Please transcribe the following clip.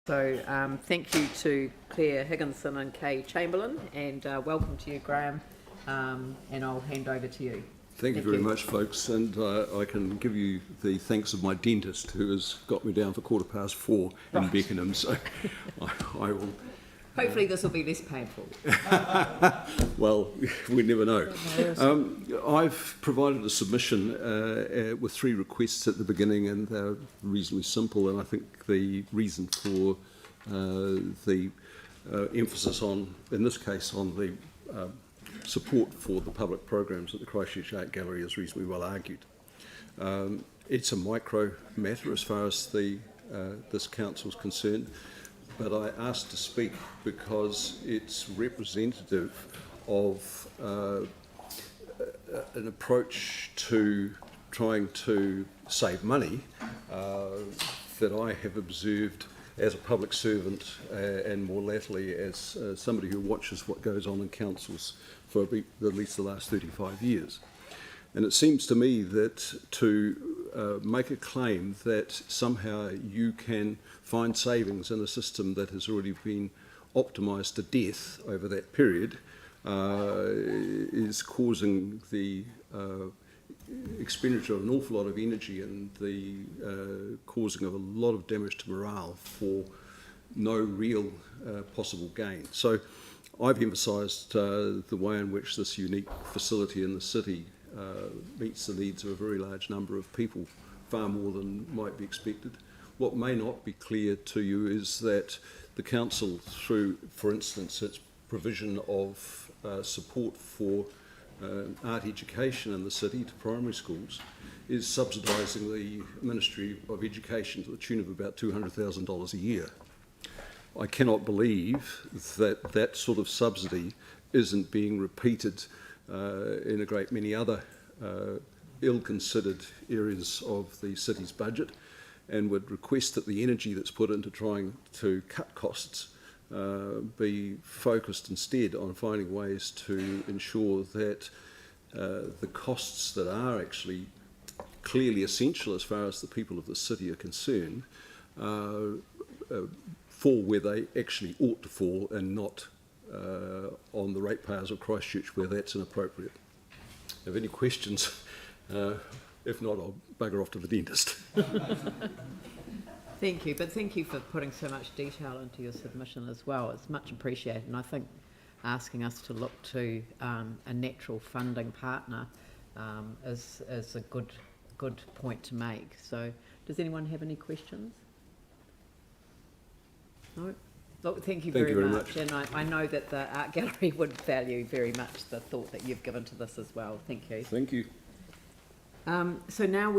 So thank you to Claire Higginson and Kay Chamberlain, and welcome to you, Graeme, and I'll hand over to you. Thank you very much, folks, and I can give you the thanks of my dentist who has got me down for 4:15 in Beckenham, so I will... Hopefully this will be less painful. Well, we never know. I've provided a submission with 3 requests at the beginning, and they're reasonably simple, and I think the reason for the emphasis on, in this case, on the support for the public programs at the Christchurch Art Gallery is reasonably well argued. It's a micro matter as far as this council is concerned, but I asked to speak because it's representative of an approach to trying to save money that I have observed as a public servant and more latterly as somebody who watches what goes on in councils for at least the last 35 years. And it seems to me that to make a claim that somehow you can find savings in a system that has already been optimised to death over that period is causing the expenditure of an awful lot of energy and the causing of a lot of damage to morale for no real possible gain. So I've emphasised the way in which this unique facility in the city meets the needs of a very large number of people, far more than might be expected. What may not be clear to you is that the council, through, for instance, its provision of support for art education in the city to primary schools, is subsidising the Ministry of Education to the tune of about $200,000 a year. I cannot believe that that sort of subsidy isn't being repeated in a great many other ill-considered areas of the city's budget, and would request that the energy that's put into trying to cut costs be focused instead on finding ways to ensure that the costs that are actually clearly essential as far as the people of the city are concerned fall where they actually ought to fall, and not on the ratepayers of Christchurch where that's inappropriate. Have any questions? If not, I'll bugger off to the dentist. Thank you, but thank you for putting so much detail into your submission as well. It's much appreciated, and I think asking us to look to a natural funding partner is a good point to make. So does anyone have any questions? No? Look, thank you very much. And I know that the Art Gallery would value very much the thought that you've given to this as well. Thank you. Thank you. So now